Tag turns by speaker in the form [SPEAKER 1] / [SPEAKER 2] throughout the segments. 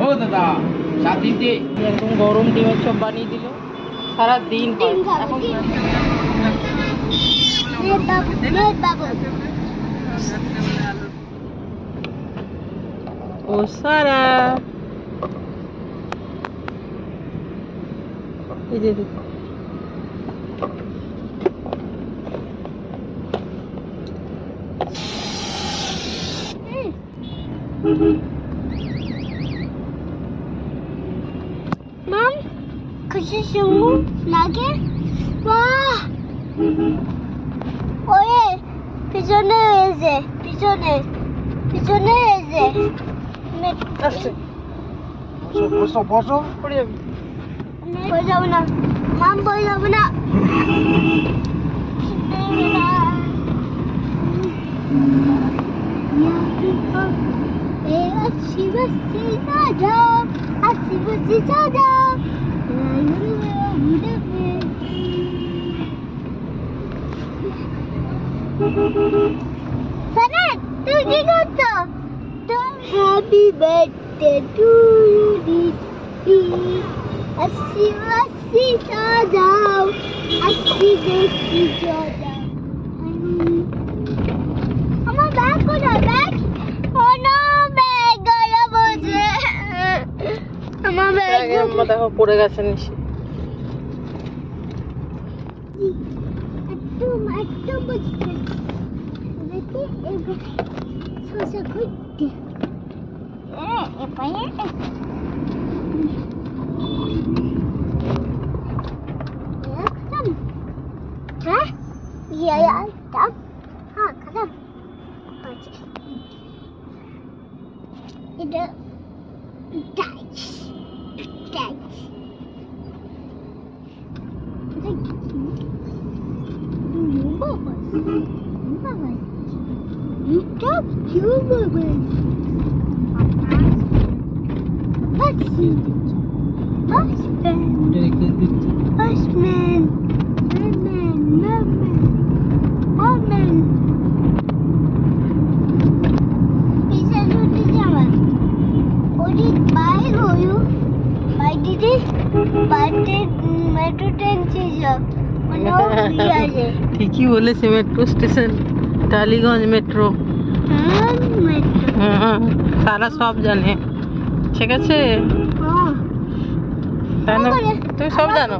[SPEAKER 1] ও দাদা সাথীতে একদম গরম ডিমের চপ বানিয়ে দিল সারা দিন এখন ও সারা এই যে
[SPEAKER 2] Mom, kasi sungguh lagi? Wah! Oye, পিছনে এসে পিছনে এসে
[SPEAKER 1] আসছে বসো বসো পড়ে যাবি
[SPEAKER 2] পড়ে যাবো না মাম পড়ে যাবো না अच्छी बस्ती जाओ अच्छी बस्ती जाओ सनत तू কি করছো তো হ্যাপি বার্থডে টু ইউ अच्छी बस्ती जाओ अच्छी बस्ती जाओ আমার ব্যাগ কোথায় ব্যাগ ও নো ব্যাগ গায়ব হয়েছে আমার ব্যাগ
[SPEAKER 1] দেখো পড়ে গেছে নিচে
[SPEAKER 2] একটু বুঝতে দেখি এগো সোসা খুঁজতে এ পায়ে खत्म है ये यार तब हाँ खत्म इधर टच
[SPEAKER 1] ঠিকই বলেছে মেট্রো স্টেশন টালিগঞ্জ মেট্রো সারা সব জানে ঠিক আছে তুমি সব জানো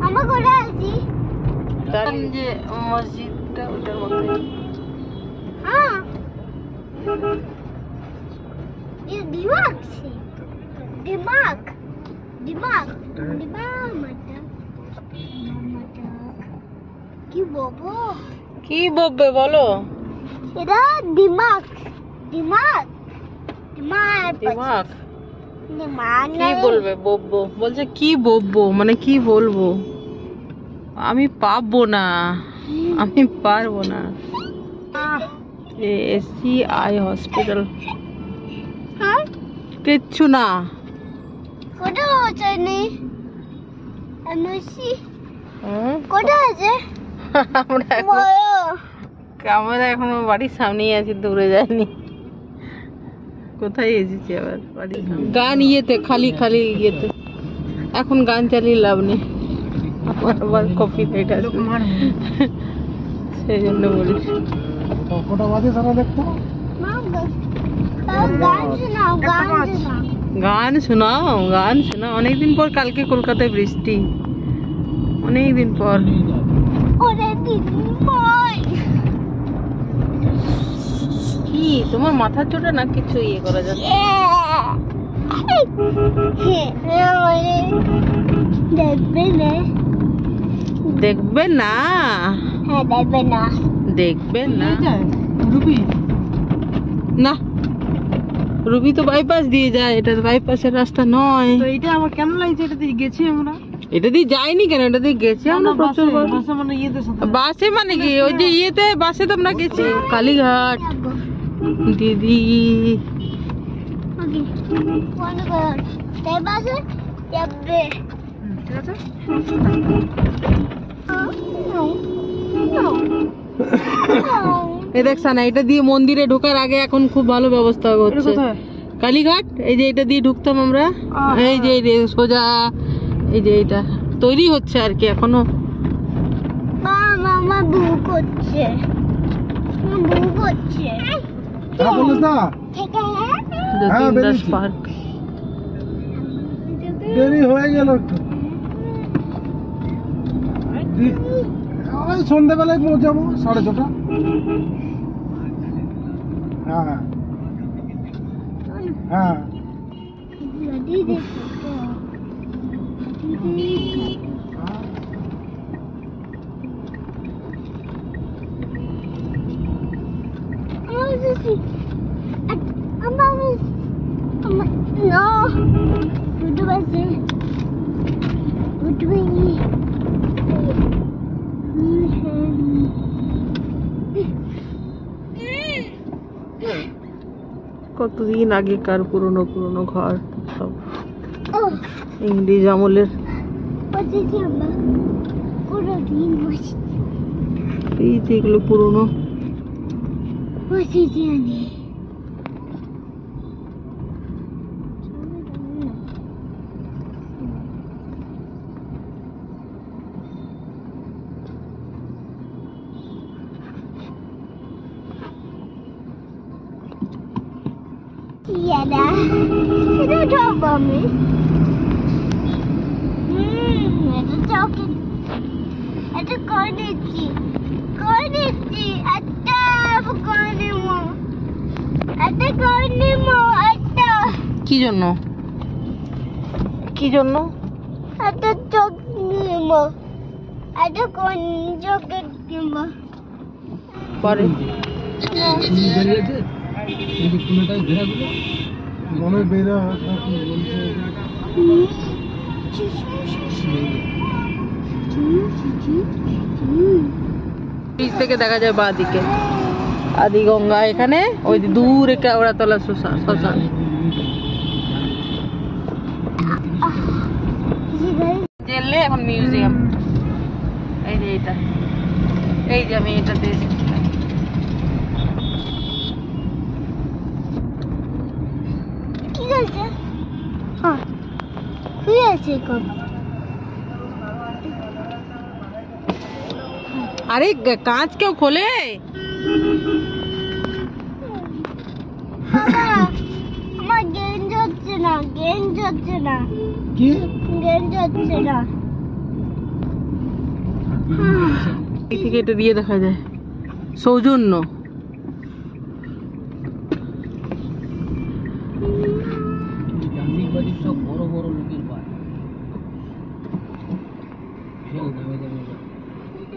[SPEAKER 2] আমরা করে আছি
[SPEAKER 1] যে মসজিদটা ওটার মধ্যে
[SPEAKER 2] हाँ ये दिमाग से दिमाग दिमाग दिमाग मतलब কি বলবো
[SPEAKER 1] কি বলবে বলো
[SPEAKER 2] এটা দিমাগ দিমাগ দিমাগ
[SPEAKER 1] দিমাগ
[SPEAKER 2] দিমাগ
[SPEAKER 1] কি বলবে বলবো বলছে কি বলবো মানে কি বলবো আমি পাবো না আমি পারবো না এসসিআই হসপিটাল
[SPEAKER 2] হ্যাঁ
[SPEAKER 1] কিচ্ছু না
[SPEAKER 2] কোথায় আছে নি এমসি কোথায় আছে
[SPEAKER 1] আমরা এখন বাড়ির সামনেই আছি দূরে যাইনি কোথায় এসেছি আবার বাড়ি গান ইয়েতে খালি খালি ইয়েতে এখন গান চালিয়ে লাভ নেই আমার আবার কপি রাইট আসবে সেই জন্য বলি
[SPEAKER 3] কটা বাজে সারা দেখতো
[SPEAKER 1] গান শোনাও অনেকদিন পর কালকে কলকাতায় বৃষ্টি অনেকদিন পর কি তোমার মাথার চোটে না কিছু ইয়ে করা যাচ্ছে দেখবে না
[SPEAKER 2] হ্যাঁ
[SPEAKER 1] দেখবে না রুবি না রুবি তো বাইপাস দিয়ে যায় এটা বাইপাসের রাস্তা নয়
[SPEAKER 3] তো এটা আমার কেন লাগছে এটা দিয়ে গেছি আমরা
[SPEAKER 1] এটা দিয়ে যাইনি কেন এটা দিয়ে গেছি আমরা প্রচুর
[SPEAKER 3] বাসে মানে ইয়েতে
[SPEAKER 1] বাসে মানে কি ওই যে ইয়েতে বাসে তো আমরা গেছি কালীঘাট দিদি
[SPEAKER 3] ঠিক আছে
[SPEAKER 1] এ দেখছ না এটা দিয়ে মন্দিরে ঢোকার আগে এখন খুব ভালো ব্যবস্থা হচ্ছে কালীঘাট, এই যে এটা দিয়ে ঢুকতাম আমরা, এই যে সোজা, এই যে এটা তৈরি হচ্ছে আর কি এখনো।
[SPEAKER 2] মামা বু করছে, বু করছে।
[SPEAKER 1] যতীন্দ্রাস পার্ক।
[SPEAKER 3] দেরি হয়ে গেল একটু, ওই সন্ধ্যাবেলায় পৌঁছাবো 6:30। হ্যাঁ হ্যাঁ
[SPEAKER 1] কতদিন আগেকার পুরনো পুরনো ঘর সব, ইংরেজ আমলের। এই যে এগুলো পুরনো।
[SPEAKER 2] এটা top আমি। এটা চকে, এটা করে দিচ্ছি, একটা করে নিব, একটা করে নিব, একটা।
[SPEAKER 1] কি জন্য, কি জন্য?
[SPEAKER 2] একটা চোখ নিব, একটা কোন চোখে নিব।
[SPEAKER 1] পরে
[SPEAKER 3] মনে বেরা
[SPEAKER 1] ব্রিজ থেকে দেখা যায় বাঁ দিকে আদিগঙ্গা, এখানে ওই যে দূরে কেওড়াতলা শ্মশান। জেলে এখন মিউজিয়াম। এই যে এটা, এই যে আমি এটাতে এসেছি।
[SPEAKER 2] কি আছে? হ্যাঁ, কি আছে কম?
[SPEAKER 1] আরে কাঁচ কেউ খোলে?
[SPEAKER 2] আমার গেঞ্জ হচ্ছে না, গেঞ্জ হচ্ছে না,
[SPEAKER 3] কি
[SPEAKER 2] গেঞ্জ হচ্ছে না।
[SPEAKER 1] এই থেকে এটা দিয়ে দেখা যায় সৌজন্য।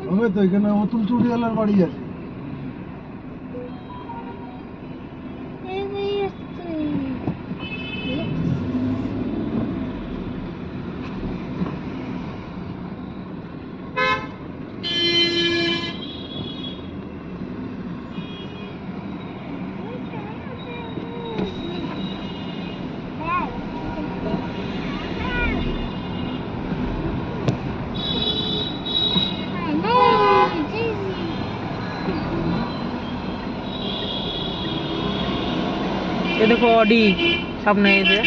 [SPEAKER 3] হবে তো, এখানে অতুল চুড়িওয়ালার বাড়ি আছে।
[SPEAKER 1] এ দেখো অডি সামনে এসে।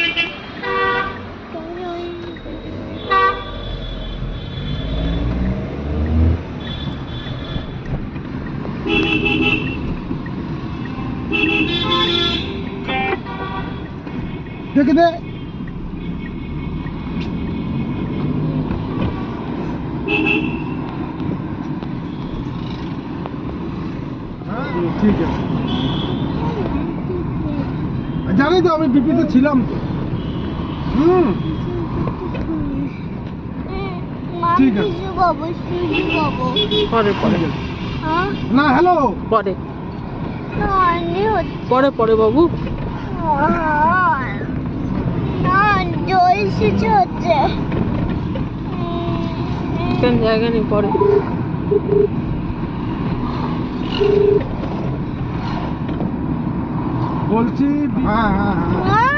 [SPEAKER 3] দেখে দে, ঠিক আছে। জানি তো আমি বিপিতে ছিলাম তো। ঠিক আছে।
[SPEAKER 1] পরে পরে
[SPEAKER 3] না হ্যালো,
[SPEAKER 1] পরে পরে পরে বাবু।
[SPEAKER 2] হচ্ছে
[SPEAKER 1] কেন জায়গা নেই, পরে।
[SPEAKER 3] বলছি হ্যাঁ হ্যাঁ হ্যাঁ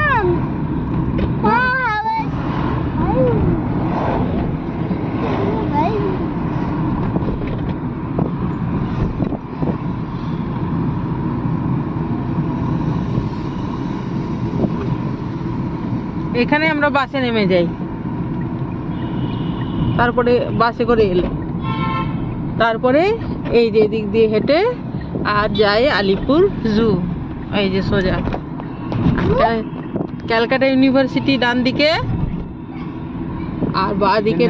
[SPEAKER 1] এখানে আমরা বাসে নেমে যাই, তারপরে বাসে করে এলে তারপরে এই যে দিক দিয়ে হেঁটে আর যাই আলিপুর জু। এই যে সোজা ক্যালকাটা ইউনিভার্সিটি ডান দিকে, আর বা দিকে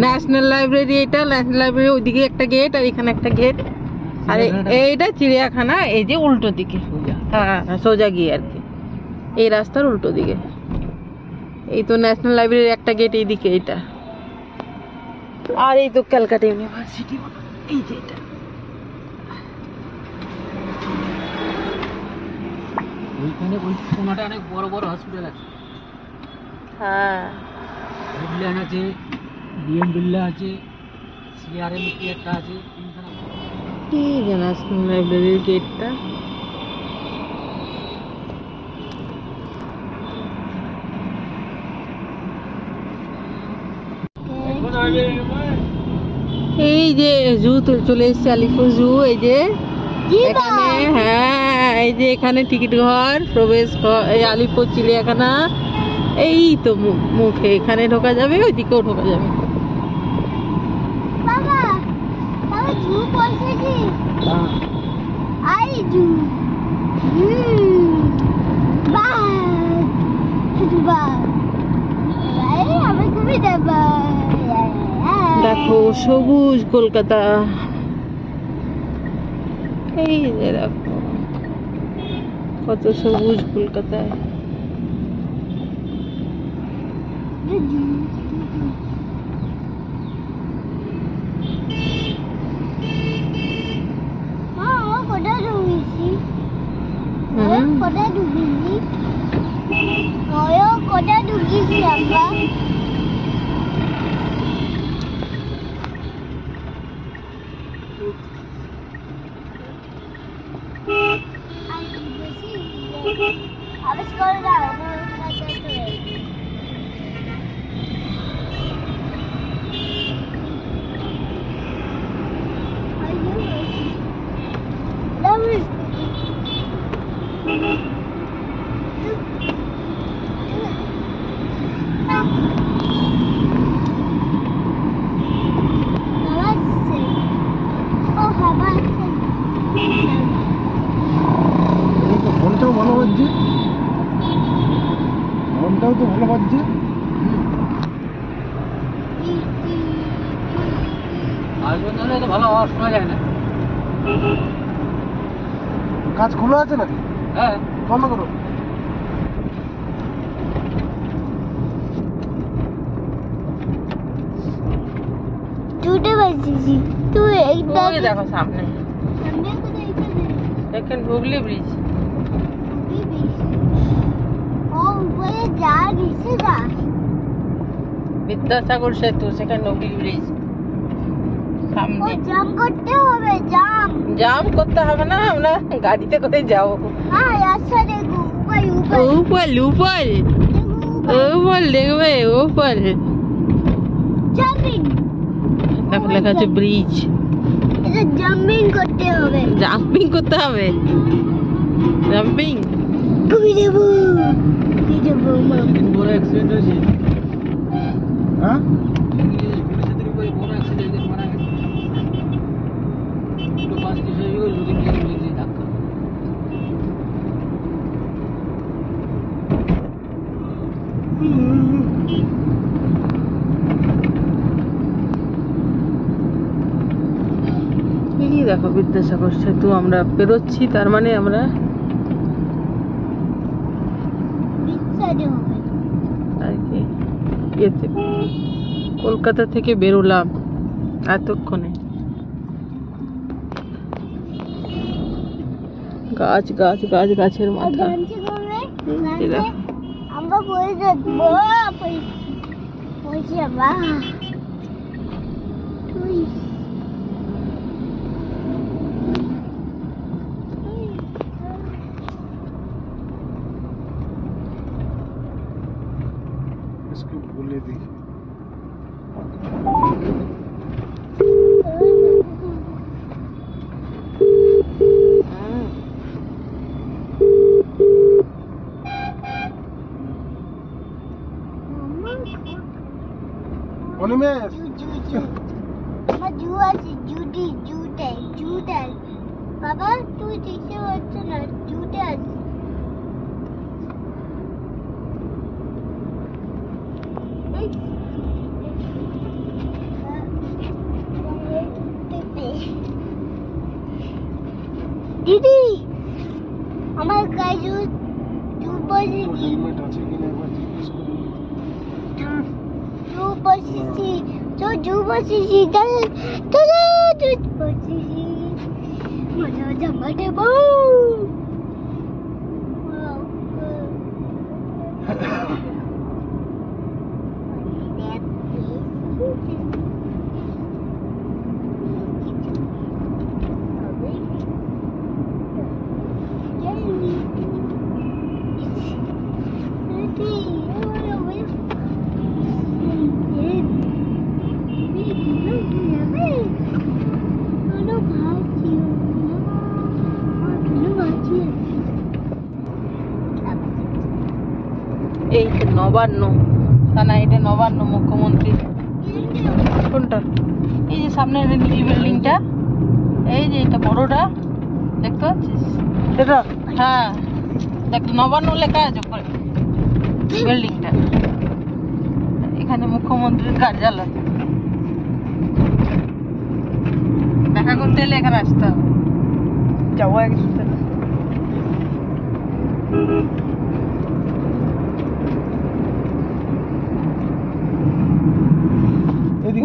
[SPEAKER 1] ন্যাশনাল লাইব্রেরি। এটা ন্যাশনাল লাইব্রেরি, ওইদিকে একটা গেট আর এখানে একটা গেট, আর এইটা চিড়িয়াখানা এই যে উল্টো দিকে। হ্যাঁ সোজা গিয়ে আর কি, এই রাস্তার উল্টো দিকে। এই তো ন্যাশনাল লাইব্রেরির একটা গেট এইদিকে এটা, আর এই তো ক্যালকাটা ইউনিভার্সিটি এই যে এটা।
[SPEAKER 4] ওইখানে ওই কোনাটা অনেক বড় বড় হসপিটাল আছে।
[SPEAKER 1] হ্যাঁ
[SPEAKER 4] বিল্ডিং আছে, ডিএম বিল্ডিং আছে, সিআরএম কি একটা আছে, তিনখানা।
[SPEAKER 1] কি ন্যাশনাল লাইব্রেরির গেটটা। এই যে জু চলে এসছে, আলিপুর জু। এই যে এখানে, হ্যাঁ এই যে এখানে টিকিট ঘর, প্রবেশ ঘর, এই আলিপুর চিড়িয়াখানা। এই তো মুখে, এখানে ঢোকা যাবে, ওইদিকেও ঢোকা যাবে।
[SPEAKER 2] বাবা বাবা জু পৌঁছেছি। আই জু আমি তুমি দেবা।
[SPEAKER 1] দেখো সবুজ কলকাতা, এই যে দেখো কত সবুজ কলকাতায়।
[SPEAKER 2] কোথায় ঢুকেছি? কোথায় ঢুকেছি? কোথায় ঢুকেছি আমরা? আবিষ্কার দাও
[SPEAKER 3] মনটাও ভালো বাজছে, মনটাও তো ভালো বাজছে।
[SPEAKER 4] আসবেন না তো ভালো আওয়াজ শোনা যায় না।
[SPEAKER 3] কাজ খোলা আছে নাকি?
[SPEAKER 4] হ্যাঁ
[SPEAKER 3] বন্ধ করো।
[SPEAKER 2] দুটো বাজেছি। তুই একটা
[SPEAKER 1] ওই দেখো সামনে দেখেন হুগলি ব্রিজ।
[SPEAKER 2] ও উপরে যা নিচে যা।
[SPEAKER 1] বিদ্যাসাগর সেতু, সেখানে হুগলি ব্রিজ
[SPEAKER 2] ও
[SPEAKER 1] সামনে।
[SPEAKER 2] জাম করতে হবে, জাম।
[SPEAKER 1] জাম করতে হবে না, আমরা গাড়িতে করে যাবো।
[SPEAKER 2] হ্যাঁ আচ্ছা দেখো উপর উপর
[SPEAKER 1] উপর উপর উপর দেখবে, উপর
[SPEAKER 2] জাম্পিং।
[SPEAKER 1] দেখো লেখা আছে ব্রিজ।
[SPEAKER 2] এটা জাম্পিং করতে হবে।
[SPEAKER 1] জাম্পিং করতে হবে, জাম্পিং।
[SPEAKER 2] কবি দেবো কবি দেবো মা।
[SPEAKER 4] দিন বড় অ্যাক্সিডেন্ট হয়েছে।
[SPEAKER 3] হ্যাঁ
[SPEAKER 4] পুলিশের উপরে বড় অ্যাক্সিডেন্ট মারা গেছে। দুটো বাস কিছু হয়ে গেল, দুদিন গেলে বুঝেছি ধাক্কা।
[SPEAKER 1] এই দেখো বিদ্যাসাগর সেতু আমরা পেরোচ্ছি, তার মানে আমরা
[SPEAKER 2] বিচ্ছাদে হবে।
[SPEAKER 1] আর কি ইয়েতে কলকাতা থেকে বেরোলাম এতক্ষণে। গাছ গাছ গাছ, গাছের মাথা।
[SPEAKER 2] গানছে করবে
[SPEAKER 1] এই দেখো
[SPEAKER 2] আমরা বই দেখবো বলছি আমরা তুই
[SPEAKER 3] इसको बोले दी। অনিমেষ
[SPEAKER 2] আমার জু আছে, জুতে বাবা তুই দেখতে পাচ্ছ না, জুতে আছে। দিদি আমার কাছে জু বসেছি,
[SPEAKER 3] হেলমেট আছে কিনা একবার জিজ্ঞেস করুন।
[SPEAKER 2] জু বসেছি, জু বসেছি, জু বসেছি, মজা জামা দেবো।
[SPEAKER 1] এই তো নবান্ন না, এটা নবান্ন মুখ্যমন্ত্রী। কোনটা? এই যে সামনে নীল বিল্ডিংটা, এই যে এটা বড়টা দেখতে পাচ্ছিস এটা? হ্যাঁ দেখ, নবান্ন লেখা আছে উপরে বিল্ডিংটা। এখানে মুখ্যমন্ত্রীর কার্যালয়। দেখা করতে এলে এখানে আসতে হবে। যাবো একসাথে।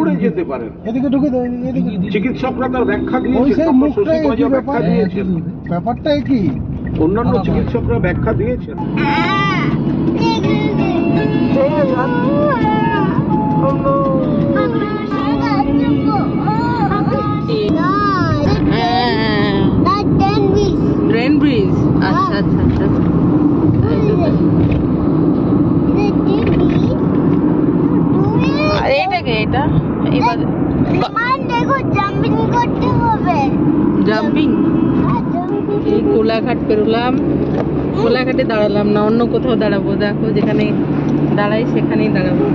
[SPEAKER 3] উড়ে যেতে পারেন, এদিকে ঢুকে দাও, এদিকে।
[SPEAKER 5] চিকিৎসকরা তার ব্যাখ্যা
[SPEAKER 3] ওই
[SPEAKER 5] দিয়েছেন,
[SPEAKER 3] সেই
[SPEAKER 5] ডক্টর
[SPEAKER 3] মুখটা
[SPEAKER 5] শশী
[SPEAKER 3] একই
[SPEAKER 5] মজা
[SPEAKER 3] ব্যাপার,
[SPEAKER 5] ব্যাখ্যা দিয়েছেন,
[SPEAKER 3] ব্যাপারটা একই।
[SPEAKER 5] অন্যান্য চিকিৎসকরা ব্যাখ্যা দিয়েছেন।
[SPEAKER 1] ট্রেন ব্রিজ, আচ্ছা আচ্ছা আচ্ছা। আর এইটাকে এটা এবার
[SPEAKER 2] দেখো জাম্পিং করতে হবে।
[SPEAKER 1] জাম্পিং। এই কোলাঘাট পেরোলাম, কোলাঘাটে দাঁড়ালাম না, অন্য কোথাও দাঁড়াবো। দেখো যেখানে দাঁড়াই সেখানেই দাঁড়াবো।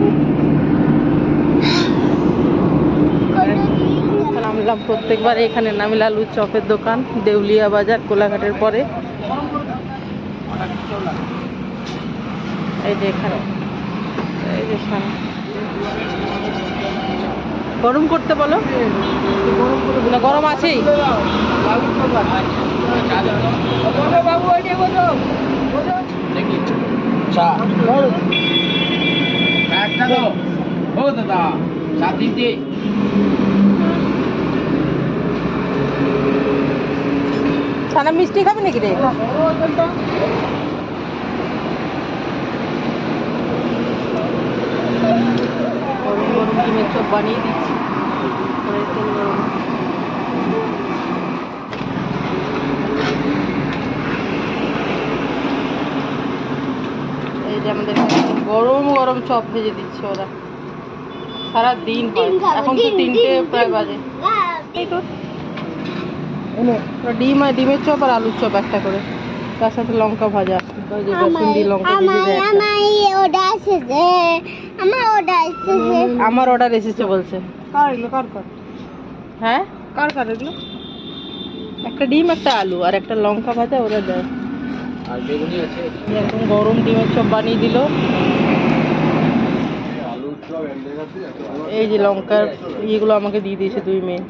[SPEAKER 1] নামলাম প্রত্যেকবার এখানে, নামিল আলুর চপের দোকান, দেউলিয়া বাজার, কোলাঘাটের পরে। এই যে এখানে, এই যে সামনে। গরম করতে বলো না, গরম আছেই। ছানা মিষ্টি খাবি নাকি রে? গরম গরম ডিমের চপ বানিয়ে দিচ্ছি। এই যে আমাদের গরম গরম চপ ভেজে দিচ্ছে ওরা, সারা দিন হয়। এখন তো 3টে প্রায় বাজে। এই তো ডিম আর ডিমের চপ আর আলুর চপ একটা করে, তার সাথে লঙ্কা ভাজা, রসুন দিয়ে লঙ্কা ভেজে দেয়। আমার অর্ডার এসেছে বলছে। কার এগুলো? কার? হ্যাঁ কার এগুলো? একটা ডিম, একটা আলু আর একটা লঙ্কা ভাজা ওরা দেয়।
[SPEAKER 4] আর বেগুনি আছে।
[SPEAKER 1] একদম গরম ডিমের চপ বানিয়ে দিল। এই যে লঙ্কার ইয়েগুলো আমাকে দিয়ে দিয়েছে 2 মেয়ে,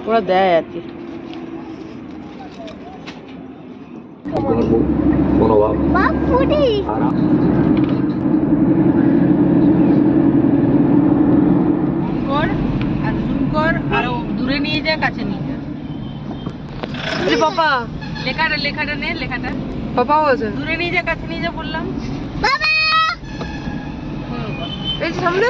[SPEAKER 1] ওরা দেয় আর কি। আরো দূরে নিয়ে যা, কাছে নিয়ে যা। পাপা লেখাটা নে, লেখাটা পাপা বলছে দূরে নিয়ে যা, কাছে নিয়ে যা বললাম। এই সামনে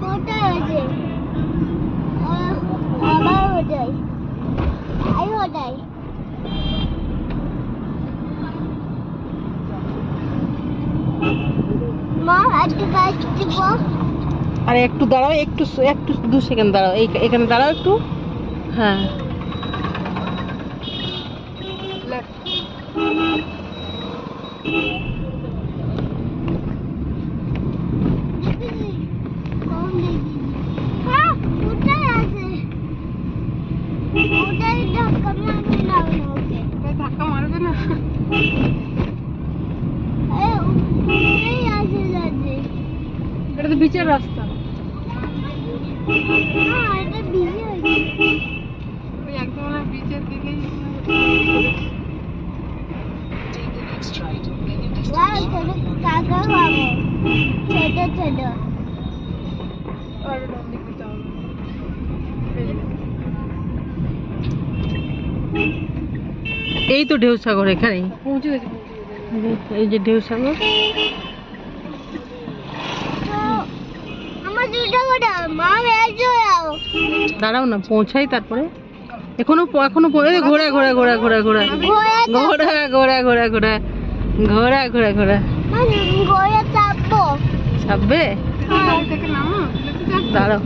[SPEAKER 2] কোথায় আছে? আজকে গাছ দিব
[SPEAKER 1] আর একটু দাঁড়াও, একটু একটু 2 সেকেন্ড দাঁড়াও, এখানে দাঁড়াও একটু। হ্যাঁ
[SPEAKER 2] কোন দেখি হ্যাঁ কোথায় আছে ওটাই ধাক্কা মারবে না ওকে
[SPEAKER 1] ধাক্কা মারবে না।
[SPEAKER 2] এই আছে যাচ্ছে
[SPEAKER 1] এটা তো বিচের রাস্তা।
[SPEAKER 2] হ্যাঁ এটা বিজি হয়েছে
[SPEAKER 1] ওই একদম না বিচের দিকেই।
[SPEAKER 2] ওয়াও ছোট কাকা বাবু ছোট ছোট
[SPEAKER 1] আর ডান দিকে যাও। এই তো ঢেউসাগর, এখানেই পৌঁছে গেছি। এই যে ঢেউসাগর।
[SPEAKER 2] তো আমার দুটো করে মা বেজে যাও
[SPEAKER 1] দাঁড়াও না, পৌঁছাই তারপরে। এখনো এই ঘোড়া ঘোড়া ঘোড়া ঘোড়া ঘোড়া ঘোড়া ঘোড়া ঘোড়া ঘোড়া ঘোড়া ঘোড়া ঘোড়া
[SPEAKER 2] মানে গোয়া চাপবো
[SPEAKER 1] ছাপবে। দাঁড়াও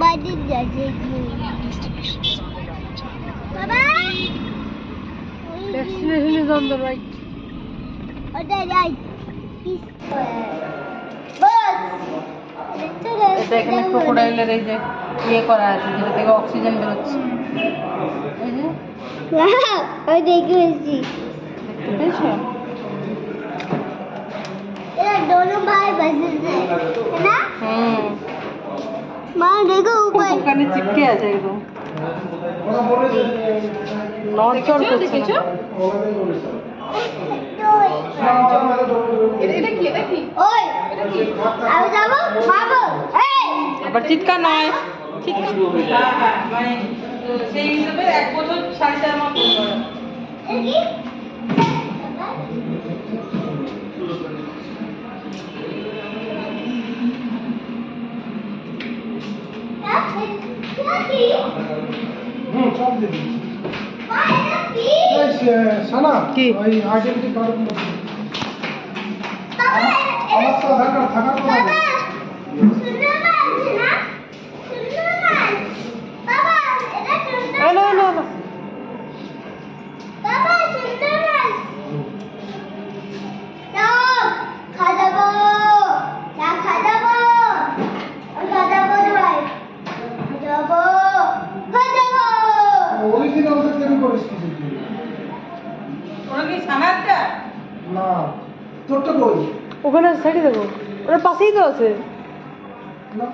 [SPEAKER 2] বাড়ি যাচ্ছে বাবা ওটা যাই বস
[SPEAKER 1] এটা এখানে ক্রোকোডাইলের এই যে ইয়ে করা আছে, যেটা থেকে অক্সিজেন বেরোচ্ছে। এই যে
[SPEAKER 2] ওই দেখেছি
[SPEAKER 1] দেখতে পেয়েছো?
[SPEAKER 2] এরা दोनों भाई बसे है ना मां देखो ऊपर
[SPEAKER 1] ওখানে চিপকে আছে একদম, নড়চড় করছে না।
[SPEAKER 2] ওই আমি যাবো বাবু এই
[SPEAKER 1] আবার চিৎকার নয়, চিৎকার মানে সেই হিসেবে 1 বছর 4.5 মাস
[SPEAKER 2] কি
[SPEAKER 3] সব দিবি সানা
[SPEAKER 1] কি?
[SPEAKER 3] ওই আইডেন্টি কার্ড আমার তো আধার কার্ড থাকার কথা
[SPEAKER 2] বাবা সুন্দর আছে না সুন্দর বাবা এটা সুন্দর
[SPEAKER 1] হ্যালো হ্যালো হ্যালো
[SPEAKER 2] বাবা সুন্দর চল খাদাবো না খাদাবো খাদাবো ভাই খাদাবো খাদাবো
[SPEAKER 3] অরিজিনাল তো কেন করিস কিছু
[SPEAKER 1] ওরা কি সানারটা?
[SPEAKER 3] না তোরটা কই
[SPEAKER 1] ওখানে সাইডে দেবো, ওরা পাশেই তো আছে।
[SPEAKER 3] না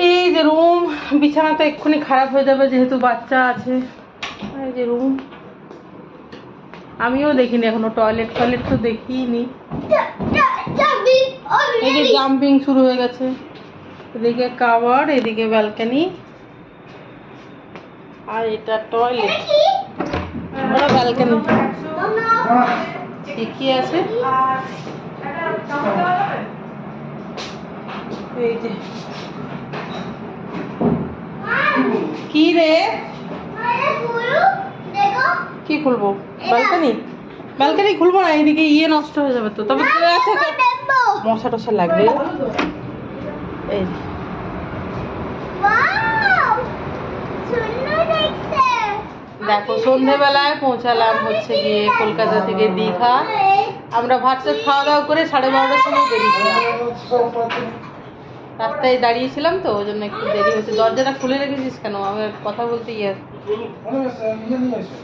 [SPEAKER 1] এই যে রুম, বিছানা তো এক্ষুনি খারাপ হয়ে যাবে যেহেতু বাচ্চা আছে। এই যে রুম, আমিও দেখিনি এখনো, টয়লেট তো দেখিনি।
[SPEAKER 2] চাবি
[SPEAKER 1] এই যে জাম্পিং শুরু হয়ে গেছে। এদিকে কাভার, এদিকে ব্যালকনি, আর এটা টয়লেট, ওটা ব্যালকনি। কি আছে এই যে, কি রে
[SPEAKER 2] দেখো
[SPEAKER 1] কি খুলবো? ব্যালকনি খুলবো না, এদিকে ইয়ে নষ্ট হয়ে যাবে তো। তবে আছে
[SPEAKER 2] দেখবো
[SPEAKER 1] মশা টশা লাগবে। এই যে,
[SPEAKER 2] ওয়াও সুন্দর দেখতে
[SPEAKER 1] দেখো সন্ধেবেলায় পৌঁছালাম হচ্ছে গিয়ে কলকাতা থেকে দীঘা। আমরা ভাতটা খাওয়া দাওয়া করে 12:30টার সময় বেরিয়েছিলাম। রাস্তায় দাঁড়িয়েছিলাম তো ওই জন্য একটু দেরি হয়েছে। দরজাটা খুলে রেখেছিস কেন? আমি কথা বলতে গিয়ে
[SPEAKER 3] ইয়ে নিয়ে এসো